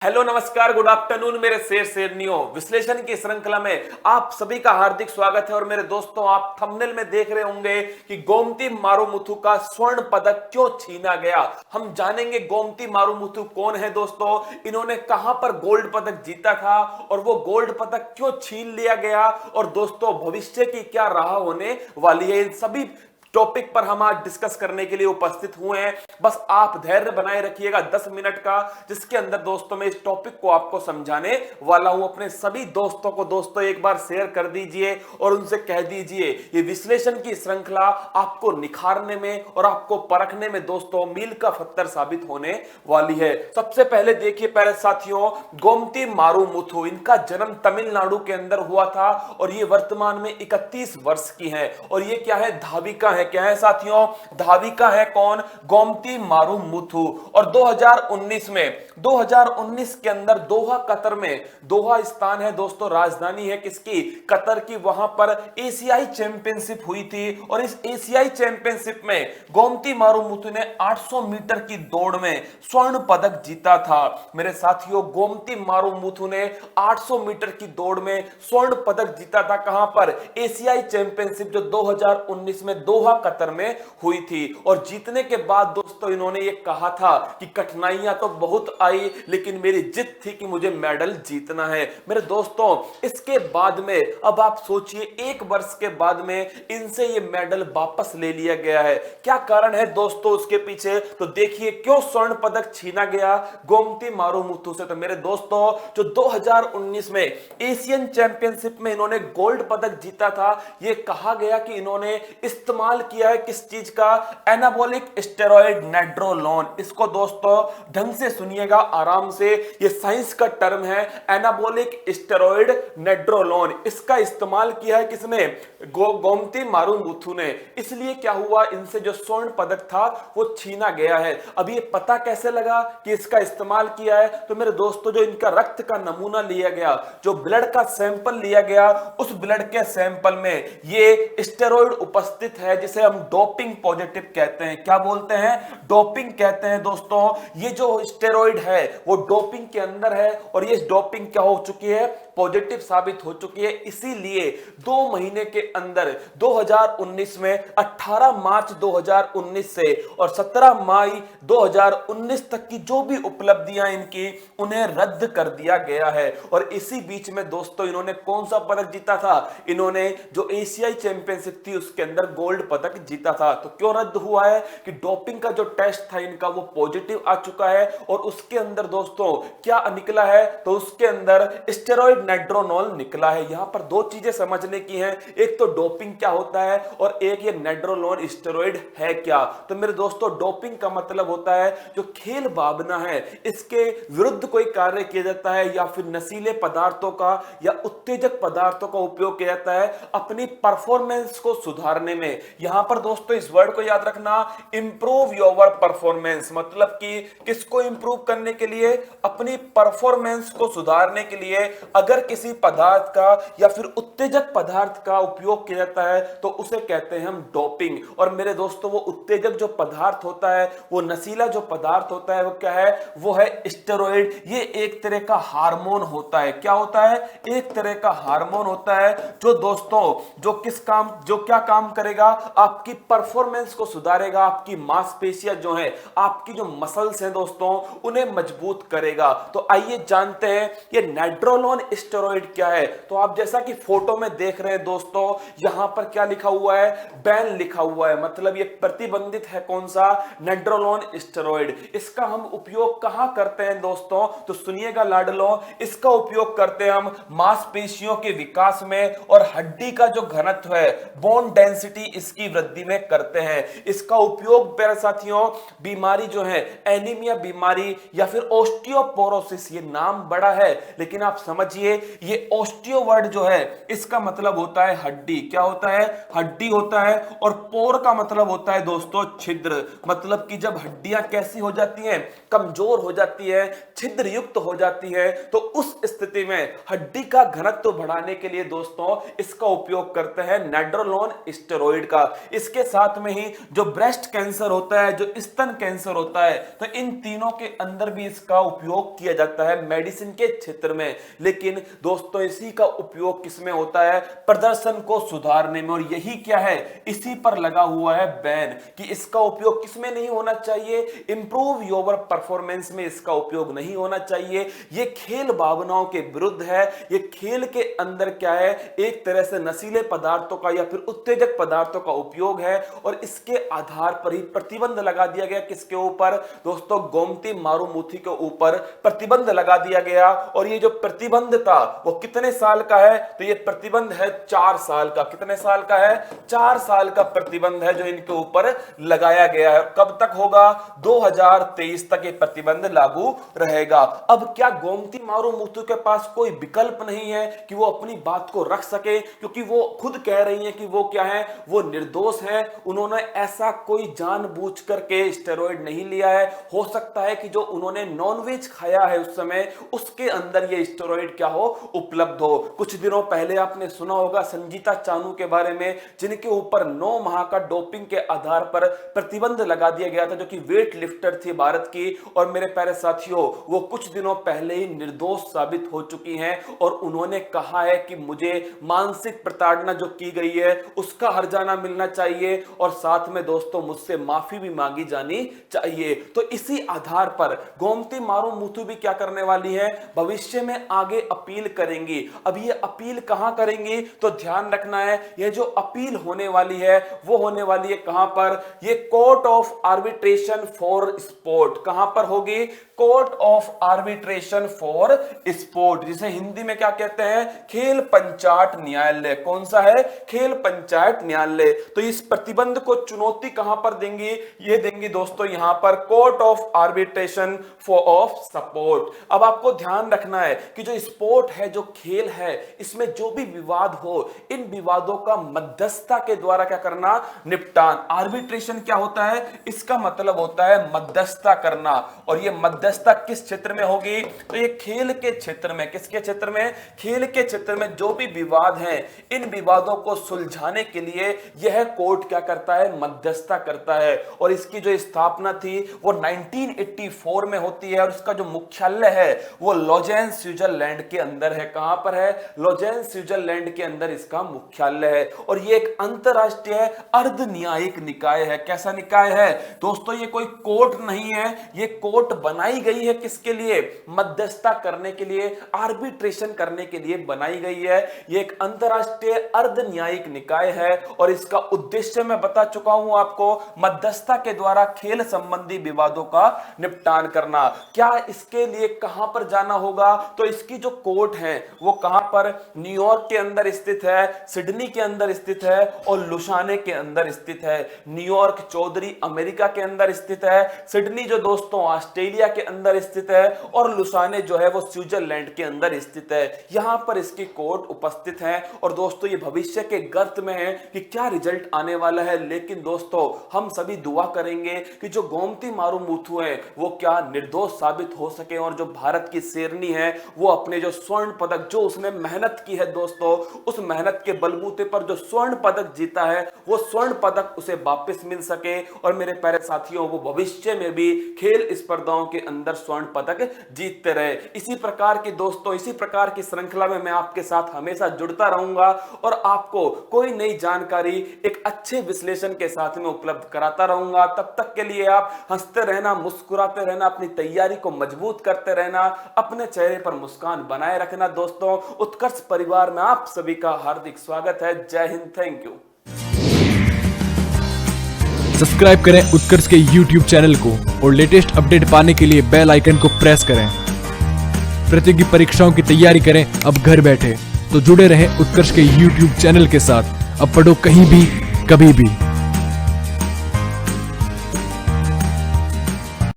Hello नमस्कार good afternoon मेरे शेरनियों। विश्लेषण की श्रृंखला में आप सभी का हार्दिक स्वागत है। और मेरे दोस्तों, आप थंबनेल में देख रहे होंगे कि गोमती मारुमुथु का स्वर्ण पदक क्यों छीना गया। हम जानेंगे गोमती मारुमुथु कौन है दोस्तों, इन्होंने कहां पर गोल्ड पदक जीता था और वो गोल्ड पदक क्यों छीन लिया गया, और दोस्तों भविष्य की क्या राह होने वाली है। इन सभी टॉपिक पर हम आज डिस्कस करने के लिए उपस्थित हुए हैं। बस आप धैर्य बनाए रखिएगा 10 मिनट का, जिसके अंदर दोस्तों मैं इस टॉपिक को आपको समझाने वाला हूं। अपने सभी दोस्तों को दोस्तों एक बार शेयर कर दीजिए और उनसे कह दीजिए ये विश्लेषण की श्रृंखला आपको निखारने में और आपको परखने में दोस्तों मील का पत्थर साबित होने वाली है। सबसे पहले देखिए प्यारे साथियों, गोमती मारुमुथु, इनका जन्म तमिलनाडु के अंदर हुआ था और ये वर्तमान में 31 वर्ष की हैं। और ये क्या है, धाविका है। क्या है साथियों, धाविका है। कौन? गोमती मारुमुथु। और 2019 के अंदर दोहा, कतर में, दोहा स्थान है दोस्तों, राजधानी है किसकी? कतर की। वहां पर एशियाई चैंपियनशिप हुई थी और इस एशियाई चैंपियनशिप में गोमती मारुमुथु ने 800 मीटर की दौड़ में स्वर्ण पदक जीता था। मेरे साथियों, गोमती मारुमुथु ने 800 मीटर की दौड़ में स्वर्ण पदक जीता था। कहां पर? एशियाई चैंपियनशिप जो 2019 में दोहा, कतर में हुई थी। और जीतने के बाद दोस्तों इन्होंने ये कहा था कि कठिनाइयां तो बहुत आई, लेकिन मेरी जिद थी कि मुझे मेडल जीतना है। मेरे दोस्तों, इसके बाद में अब आप सोचिए, एक वर्ष के बाद में इनसे ये मेडल वापस ले लिया गया है। क्या कारण है दोस्तों उसके पीछे? तो देखिए क्यों स्वर्ण पदक छीना गया गोमती मारुमुथु से। तो मेरे दोस्तों, जो 2019 में एशियन चैंपियनशिप में इन्होंने गोल्ड पदक जीता था, ये कहा गया कि इन्होंने इस्तेमाल किया है किस चीज का? Anabolic steroid nandrolone. इसको दोस्तों ढंग से सुनिएगा, आराम से, ये साइंस का टर्म है, एनाबॉलिक स्टेरॉइड नेड्रोलोन। इसका इस्तेमाल किया है किसने? गोमती मारुमुथु ने। इसलिए क्या हुआ, इनसे जो स्वर्ण पदक था वो छीना गया है। अब ये पता कैसे लगा कि इसका इस्तेमाल किया है? तो मेरे दोस्तों, जो इनका रक्त का नमूना लिया गया, जो ब्लड का सैंपल लिया गया, उस ब्लड के सैंपल में ये स्टेरॉइड उपस्थित है, जिसे हम डोपिंग पॉजिटिव कहते हैं। क्या बोलते हैं? डोपिंग कहते हैं दोस्तों। ये जो स्टेरॉइड है वो डोपिंग के अंदर है और ये डोपिंग क्या हो चुकी है? पॉजिटिव साबित हो चुकी है। इसीलिए 2 महीने के अंदर 2019 में 18 मार्च 2019 से और 17 मई 2019 तक की जो भी उपलब्धियां इनकी, उन्हें रद्द कर दिया गया है। और इसी बीच में दोस्तों इन्होंने कौन सा पदक जीता था? इन्होंने जो एशियाई चैंपियनशिप थी उसके अंदर गोल्ड पदक जीता था। तो क्यों रद्द हुआ है? कि डोपिंग का जो टेस्ट था इनका वो पॉजिटिव आ चुका है। और उसके अंदर दोस्तों क्या निकला है? तो उसके अंदर स्टेरॉइड नेड्रोनोल निकला है। यहां पर दो चीजें समझने की हैं, एक तो डोपिंग क्या होता है और एक ये नेड्रोनोल स्टेरॉइड है क्या। तो मेरे दोस्तों, डोपिंग का मतलब होता है जो खेल भावना है, इसके विरुद्ध कोई कार्य किया जाता है, या फिर नशीले पदार्थों का या उत्तेजक पदार्थों का उपयोग किया जाता है अपनी परफॉर्मेंस को सुधारने में। यहां पर दोस्तों इस वर्ड को याद रखना, इंप्रूव योर परफॉर्मेंस, मतलब कि किसको इंप्रूव करने के लिए? अपनी परफॉर्मेंस को सुधारने के लिए अगर किसी पदार्थ का या फिर उत्तेजक पदार्थ का उपयोग किया जाता है तो उसे कहते हैं हम डोपिंग। और मेरे दोस्तों, वो उत्तेजक जो पदार्थ होता है, वो नशीला जो पदार्थ होता है, वो क्या है? वो है स्टेरॉइड। ये एक तरह का हार्मोन होता है। क्या होता है? एक तरह का हार्मोन होता है जो दोस्तों जो क्या काम करेगा? आपकी परफॉर्मेंस को सुधारेगा, आपकी मांसपेशियां जो है, आपकी जो मसल्स हैं दोस्तों, उन्हें मजबूत करेगा। तो आइए जानते हैं ये नेड्रोलोन स्टेरॉइड क्या है। तो आप जैसा कि फोटो में देख रहे हैं दोस्तों, यहां पर क्या लिखा हुआ है? बैन लिखा हुआ है, मतलब ये प्रतिबंधित है। कौन सा? नेड्रोलोन स्टेरॉइड। इसका हम उपयोग कहां करते हैं दोस्तों? तो सुनिएगा लाडलो, इसका उपयोग करते हैं हम मांसपेशियों के विकास में और हड्डी का जो घनत्व है, बोन डेंसिटी, इसकी वृद्धि में करते हैं। इसका उपयोग प्यारे साथियों बीमारी जो है, एनीमिया बीमारी या फिर ऑस्टियोपोरोसिस, ये नाम बड़ा है लेकिन आप समझिए ये ऑस्टियो वर्ड जो है इसका मतलब होता है हड्डी। क्या होता है? हड्डी होता है। और पोर का मतलब होता है दोस्तों छिद्र, मतलब कि जब हड्डियां कैसी हो जाती हैं? कमजोर हो जाती है, छिद्र युक्त हो जाती है, तो उस स्थिति में हड्डी का घनत्व बढ़ाने के लिए दोस्तों इसका उपयोग करते हैं नेड्रोलोन स्टेरॉइड का। इसके साथ में ही जो ब्रेस्ट कैंसर होता है, जो स्तन कैंसर होता है, तो इन तीनों के अंदर भी इसका उपयोग किया जाता है मेडिसिन के क्षेत्र में। लेकिन दोस्तों इसी का उपयोग किसमें होता है? प्रदर्शन को सुधारने में। और यही क्या है, इसी पर लगा हुआ है बैन कि इसका उपयोग किसमें नहीं होना चाहिए? इंप्रूव योर परफॉर्मेंस में इसका उपयोग नहीं होना चाहिए। ये खेल भावनाओं के विरुद्ध है। ये खेल के अंदर क्या है, एक तरह से नशीले पदार्थों का या फिर उत्तेजक पदार्थों का उपयोग है। और इसके आधार पर ही प्रतिबंध लगा दिया गया। किसके ऊपर दोस्तों? गोमती मारूमुथु के ऊपर प्रतिबंध लगा दिया गया। और ये जो प्रतिबंध था वो कितने साल का है? तो ये प्रतिबंध है 4 साल का। कितने साल का है? 4 साल का प्रतिबंध है जो इनके ऊपर लगाया गया है। कब तक होगा? 2023 तक ये प्रतिबंध लागू रहेगा। अब क्या गोमती मारूमुथु के पास कोई विकल्प नहीं है कि वो अपनी बात को रख सके? क्योंकि वो खुद कह रही हैं कि वो क्या है, वो निर्दोष हैं। उन्होंने ऐसा कोई जानबूझ करके स्टेरॉइड नहीं लिया है। हो सकता है कि जो उन्होंने नॉनवेज खाया है उस समय, उसके अंदर ये स्टेरॉइड क्या हो, उपलब्ध हो। कुछ दिनों पहले आपने सुना होगा संगीता चानू के बारे में, जिनके ऊपर 9 माह का डोपिंग के आधार पर प्रतिबंध लगा दिया गया था, जो कि वेट लिफ्टर थी भारत की। और मेरे प्यारे साथियों, वो कुछ दिनों पहले ही निर्दोष साबित हो चुकी हैं। और उन्होंने कहा है कि मुझे मानसिक प्रताड़ना जो की गई है उसका हर्जाना मिलना चाहिए, और साथ में दोस्तों मुझसे माफी भी मांगी जानी चाहिए। तो इसी आधार पर गोमती मारूमुथु भी क्या करने वाली है, भविष्य में आगे अपील करेंगी। अब ये अपील कहां करेंगी? तो ध्यान रखना है, ये जो अपील होने वाली है वो होने वाली है कहां पर? ये court of arbitration for sport. कहां पर होगी? Court of arbitration for sport, जिसे हिंदी में क्या कहते हैं? खेल पंचायत न्यायालय। कौन सा है? खेल पंचायत न्यायालय। तो इस प्रतिबंध को चुनौती कहां पर देंगी? ये देंगी दोस्तों यहां पर court of arbitration for of support. अब आपको ध्यान रखना है कि जो स्पोर्ट है, जो खेल है, इसमें जो भी विवाद हो, इन विवादों का मध्यस्थता के द्वारा क्या करना? निपटान। आर्बिट्रेशन क्या होता है? इसका मतलब होता है मध्यस्थता करना। और ये मध्यस्थता किस क्षेत्र में होगी? तो ये खेल के क्षेत्र में। किसके क्षेत्र में? खेल के क्षेत्र में जो भी विवाद हैं, इन विवादों को सुलझाने के लिए यह कोर्ट क्या करता है? मध्यस्थता करता है। और इसकी जो स्थापना थी वो 1984 में होती है। और इसका जो मुख्यालय है वो लॉजेन स्विट्जरलैंड के अंदर है। कहां पर है? लॉजेन स्विट्जरलैंड के अंदर इसका मुख्यालय है। और ये एक अंतरराष्ट्रीय अर्ध न्यायिक निकाय है। कैसा निकाय है दोस्तों? ये कोई कोर्ट नहीं है। ये कोर्ट बनाई गई है किसके लिए? मध्यस्थता करने के लिए, आर्बिट्रेशन करने के लिए बनाई गई है। ये एक अंतरराष्ट्रीय अर्ध न्यायिक निकाय है। और इसका उद्देश्य मैं बता चुका हूं आपको, मध्यस्थता के द्वारा खेल संबंधी विवादों का निपटान करना। क्या इसके लिए कहां पर जाना होगा? तो इसकी जो कोर्ट है वो कहां पर? न्यूयॉर्क के अंदर स्थित है, सिडनी के अंदर स्थित है और लुसाने के अंदर स्थित है। न्यूयॉर्क चौधरी अमेरिका के अंदर स्थित है, सिडनी जो दोस्तों ऑस्ट्रेलिया के अंदर स्थित है, और लुसाने जो है वो स्विट्जरलैंड के अंदर स्थित है। यहां पर इसकी कोर्ट उपस्थित है। और दोस्तों ये भविष्य के गर्त में है कि क्या रिजल्ट आने वाला है। लेकिन दोस्तों हम सभी दुआ करेंगे कि जो गोमती मारूमुथु है वो क्या निर्दोष साबित हो सके, और जो भारत की शेरनी है वो अपने जो स्वर्ण पदक, जो उसने मेहनत की है दोस्तों, उस मेहनत के बलबूते पर जो स्वर्ण पदक जीता है, वो स्वर्ण पदक उसे वापस मिल सके। और मेरे प्यारे साथियों, वो भविष्य में भी खेल स्पर्धाओं के अंदर स्वर्ण पदक जीतते रहे। इसी प्रकार की दोस्तों, इसी प्रकार की श्रृंखला में मैं आपके साथ हमेशा जुड़ता रहूंगा और आपको कोई नई जानकारी एक अच्छे विश्लेषण के साथ में उपलब्ध कराता रहूंगा। तब तक के लिए आप हंसते रहना, मुस्कुराते रहना, अपनी तैयारी को मजबूत करते रहना, अपने चेहरे पर मुस्कान बनाए रखना। दोस्तों उत्कर्ष परिवार में आप सभी का हार्दिक स्वागत है। जय हिंद, थैंक यू। सब्सक्राइब करें उत्कर्ष के YouTube चैनल को और लेटेस्ट अपडेट पाने के लिए बेल आइकन को प्रेस करें। प्रतियोगी परीक्षाओं की तैयारी करें अब घर बैठे, तो जुड़े रहें उत्कर्ष के YouTube चैनल के साथ। अब पढ़ो कहीं भी, कभी भी।